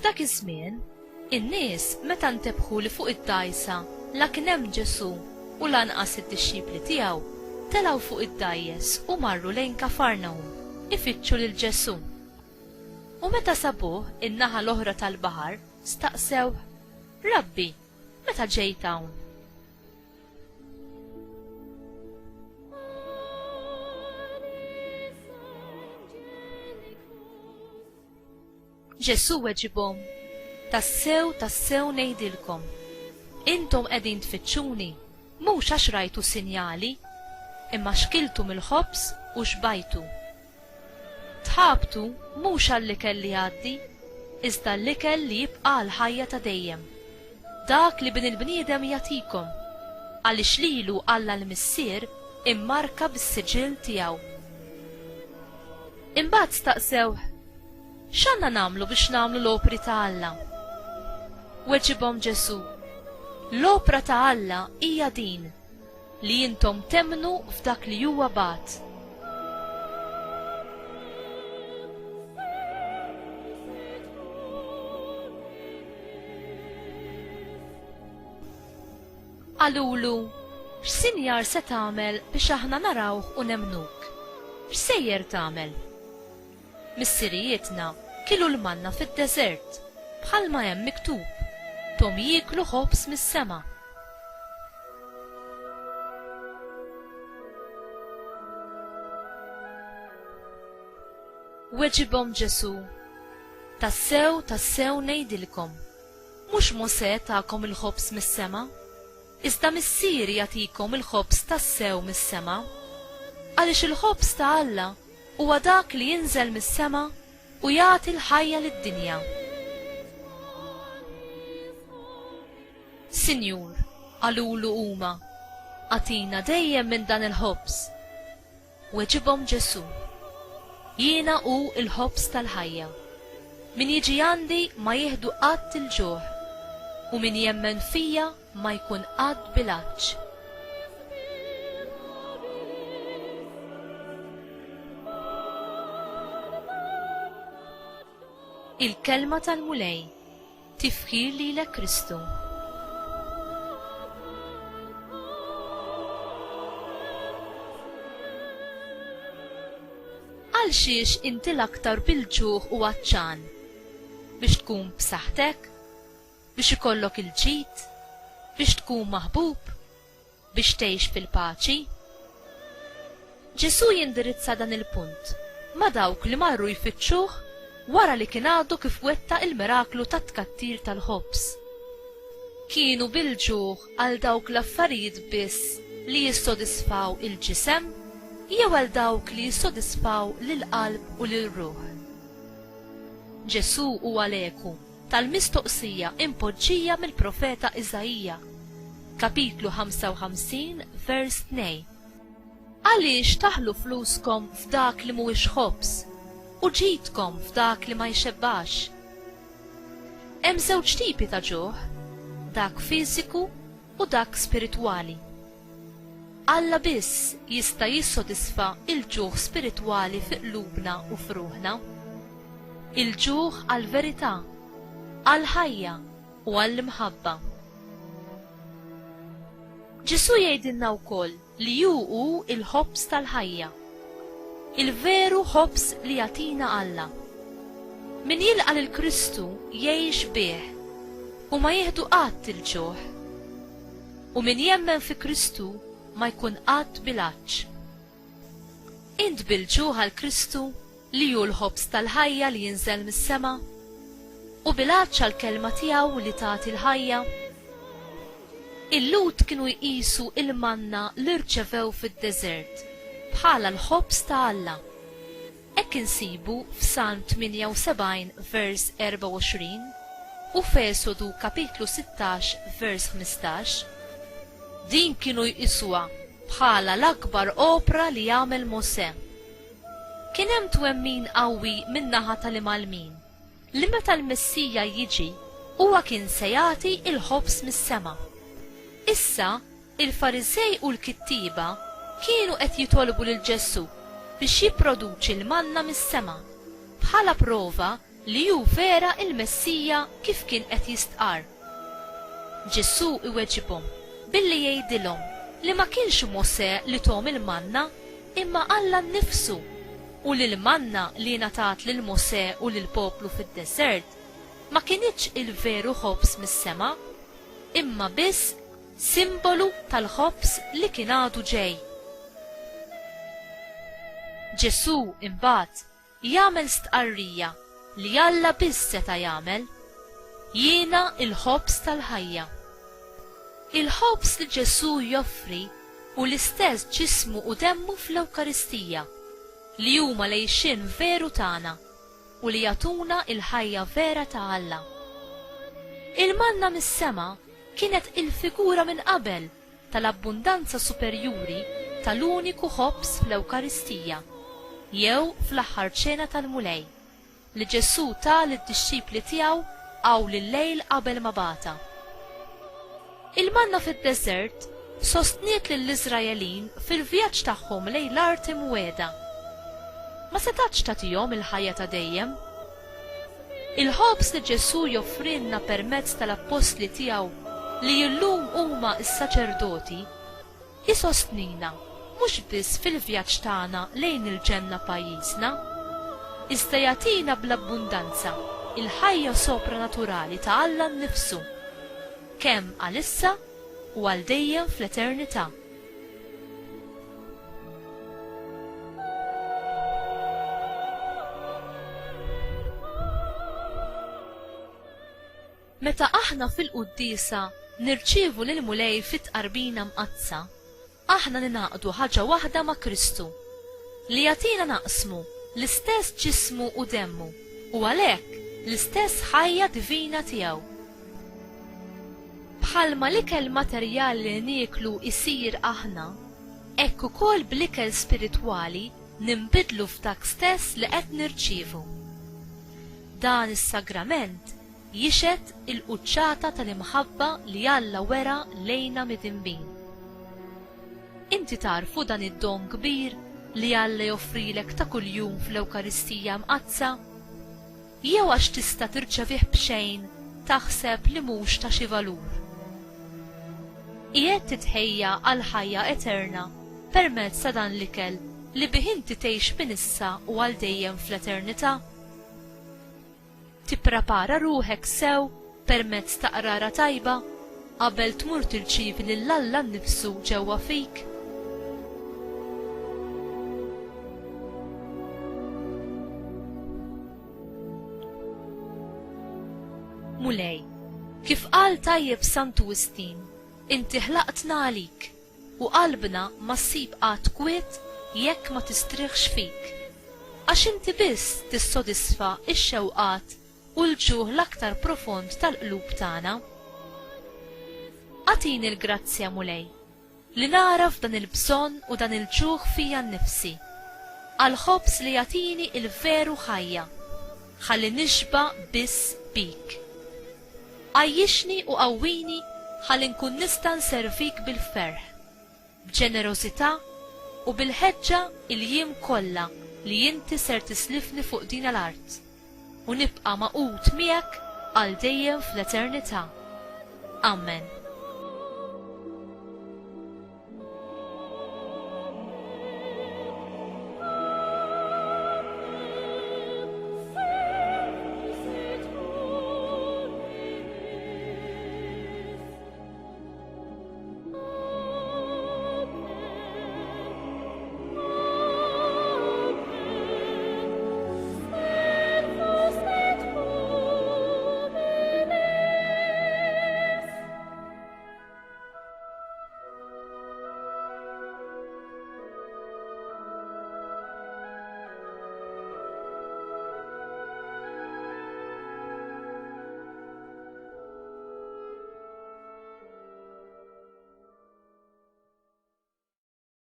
F'dak iż-żmien, in-nies meta ntebħu li fuq id-dgħajsa la kien hemm Ġesu u lanqas id-dixxipli tiegħu, telgħu fuq id-dajjes u marru lejn Kafarnawm ifittxu lil Ġesu. U meta sabuh in-naħa l-oħra tal-baħar, staqsew: Rabbi, meta ġejt hawn? Ġesu weġibhom: tassew ngħidilkom, intom qegħdin tfittxuni mhux għax rajtu sinjali, imma xkiltu mill-ħobs u xbajtu. Tħabtu mhux għall-ikel li jgħaddi, iżda l-ikel li jibqa' l-ħajja ta' dejjem, dak li bin il-bniedem jagħtikom, għaliex lilu Alla l-Missier immarka bis-siġil tiegħu. Imbagħad staqsew: x'għandna nagħmlu biex nagħmlu l-opri ta' Alla? Weġibhom Ġesu: l-opra ta' Alla hija din, li intom temmnu f'dak li huwa bagħat. Qalulu: x'sinjar se tagħmel biex aħna narawh u nemmnuk? X'sejjer tagħmel? Missirijietna kielu l-manna fid-deżert, bħalma hemm miktub: tom jieklu ħobs mis-sema. Weġibhom Ġesu: tassew ngħidilkom, mhux Mosè tagħkom il-ħobs mis-sema, iżda Missier jagħtikom il-ħobs tas-sew mis-sema, għaliex il-ħobs ta' Alla huwa dak li jinżel mis-sema u jagħti l-ħajja lid-dinja. Sinjur, qalulu huma, għatina dejjem minn dan il-ħobs. Weġibhom Ġesu: jiena hu l-ħobs tal-ħajja. Min jiġi għandi ma jieħdu qatt il-ġuħ, u min jemmen fija ma jkun qatt bilanċ. Il-kelma tal-mulej, tifħir lilek Kristu. Għalxiex inti l-aktar bil-ġuħ u għaċċan? Biex tkun b'saħħtek? Biex ikollok il-ġid? Biex tkun maħbub? Biex tgħix fil-paċi? Ġesu jindirizza dan il-punt ma' dawk li marru jfittxuh wara li kien għadu kif wetta il-miraklu ta' tkattir tal-ħobs. Kienu bil-ġuħ għal dawk l-affarijiet biss li jissodisfaw il-ġisem, jew għal dawk li jissodisfaw lil-qalb u lil-ruħ. Ġesu huwa l-eku tal-mistoqsija impoġġija mill-profeta Iżajija, kapitlu 55, vers 2. Għaliex taħlu fluskom f'dak li mhuwiex ħobs u ġidkom f'dak li ma jxebbax? Hemm żewġ tipi ta' ġuħ, dak fiżiku u dak spiritwali. Alla biss jista' jissodisfa il-ġuħ spiritwali fi qlubna u f'ruħna. Il-ġuħ għall-verità, għall-ħajja u għall-imħabba. Ġesu jgħidilna wkoll li hu il-ħobs tal-ħajja, il-veru ħobs li jagħtina Alla. Min jilqa' lil Kristu jgħix bih u ma jieħdu qatt il-ġuħ, u min jemmen fi Kristu ma jkun qatt bilanċ. Int bil-ġuħ għal Kristu li hu l-ħobs tal-ħajja li jinżel mis-sema u bilanċ għall-kelma tiegħu li tagħti l-ħajja. Il-Lut kienu jqisu il-manna li rċevew fid-deżert bħala l-ħobs ta' Alla. Hekk insibu f'Salm 78 vers 24 u f'Esodu kapitlu 16 vers 15. Din kienu jqisuha bħala l-akbar opra li jagħmel Mosè. Kien hemm twemmin qawwi min-naħa tal-imgħalmin li meta l-Messija jiġi huwa kien se jagħti il-ħobs mis-sema. Issa il-Farisej u l-Kittiba kienu qed jitolbu lil Ġesu biex jipproduċi l-manna mis-sema bħala prova li hu vera il-Messija kif kien qed jistqar. Ġesu iweġibhom billi jgħidilhom li ma kienx Mosè li tom il-manna imma Alla nnifsu u li l-manna li ngħatat lil Mosè u lil poplu fid-deżert ma kienitx il-veru ħobs mis-sema imma biss simbolu tal-ħobs li kien għadu ġej. Ġesu imbagħad jagħmel stqarrija li Alla biss seta' jagħmel: jiena il-ħobs tal-ħajja. Il-ħobs li Ġesu joffri u l-istess ġismu u demmu fl-Ewkaristija li huma lejxin veru tagħna u li jagħtuna il-ħajja vera ta' Alla. Il-manna mis-sema kienet il-figura minn qabel tal-abbundanza superjuri tal-uniku ħobs fl-Ewkaristija jew fl-aħħar ċena tal-mulej li Ġesu ta' lid-dixxipli tiegħu għaw lil-lejl qabel ma bata. Il-manna fid-deżert sostniet lill-Iżraelin fil-vjaġġ tagħhom lejn l-art imwiegħda. Ma setax tagħtihom il-ħajja ta' dejjem. Il-ħobs li Ġesu joffrilna permezz tal-apostli tiegħu li llum huma s-saċerdoti isostnina mhux biss fil-vjaġġ tagħna lejn il-ġenna pajjiżna, iżda jagħtina bl-abbundanza il-ħajja sopranaturali ta' Alla nnifsu, kemm għalissa u għal dejjem fl-eternità. Meta aħna fil-qudiesa nirċievu lil mulej fit-tqarbina mqazza, aħna ninaqdu ħaġa waħda ma' Kristu li jagħtina naqsmu l-istess ġismu u demmu u għalhekk l-istess ħajja divina tiegħu. Bħalma l-ikel materjali li nieklu isir aħna, hekk ukoll bl-ikel spiritwali ninbidlu f'dak stess li qed nirċievu. Dan is-sagrament jixed il-quċċata tal-imħabba li Alla wera lejna mid-dinbin. Inti tarfu dan id-don kbir li Alla joffrilek ta' kuljum fl-Ewkaristija mqazza? Jew għax tista' tirċevih b'xejn taħseb li mhux ta' xi valur. Qiegħed titħejja għal ħajja eterna permezz ta' dan l-ikel li bih inti tgħix minn issa u għal dejjem fl-eternità? Tipprepara ruħek sew permezz ta' qrara tajba qabel tmur tirċievi lil Alla nnifsu ġewwa fik? Mulej, kif qal tajjeb Sant Wistin, inti ħlaqtna għalik u qalbna ma ssib qatt kwiet jekk ma tistrieħx fik, għax inti biss tissodisfa x-xewqat u l-ġuħ l-aktar profond tal-qlub tagħna. Għatini l-grazzja mulej li nara f'dan il-bżonn u dan il-ġuħ fija nnifsi għal ħobs li jagħtini il-veru ħajja ħalli nixba biss bik. Għajjixni u qawwini ħalli nkun nista' nservik bil-ferħ, b'ġenerożità u bil-ħeġġa il-jiem kollha li inti ser tislifni fuq din l-art u nibqa' maqut miegħek għal dejjem fl-eternità. Amen.